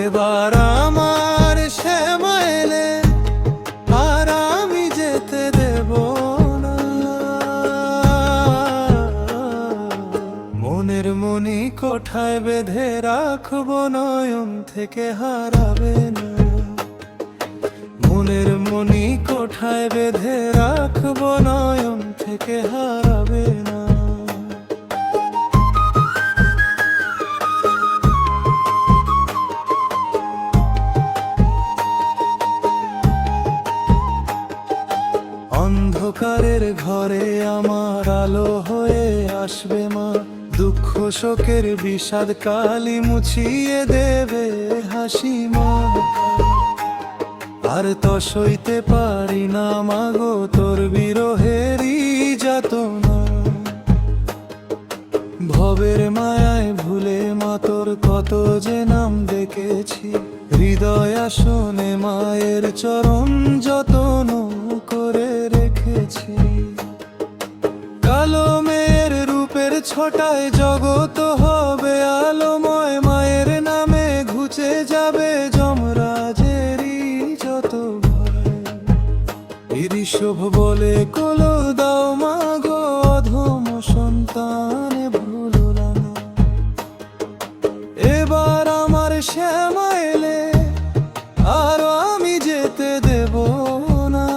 এবার আমার শ্যামা এলে আর আমি যেতে দেব না। মনের মনি কোঠায় বেঁধে রাখবো, নয়ন থেকে হারাবে না। মনের মনি কোঠায় বেঁধে রাখবো, নয়ন থেকে হারাবে না। অন্ধকারের ঘরে আমার আলো হয়ে আসবে মা, দুঃখ শোকের বিষাদ কালি মুছিয়ে দেবে হাসি মা। আর তো সইতে পারি না মাগো তোর বিরহেরই যাতনা। ভবের মায়ায় ভুলে মা তোর কত যে নাম ডেকেছি, হৃদয় আসনে মায়ের চরণ যতন করে রেখেছি। কালো মেয়ের রূপের ছটায় জগৎ হবে আলোময়, মায়ের নামে ঘুচে যাবে যমরাজেরই যত ভয়। ঋষভ বলে কোলো দাও মাগো, অধম সন্তানে ভুলো না। এবার আমার শ্যামা এলে আর আমি যেতে দেব না।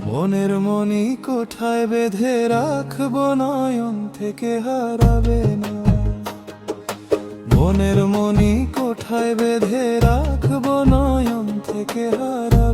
মনের মনি কোঠায় বেঁধে রাখবো, নয়ন থেকে হারাবে না। মনের মনি কোঠায় বেঁধে রাখবো, নয়ন থেকে হারাবে না।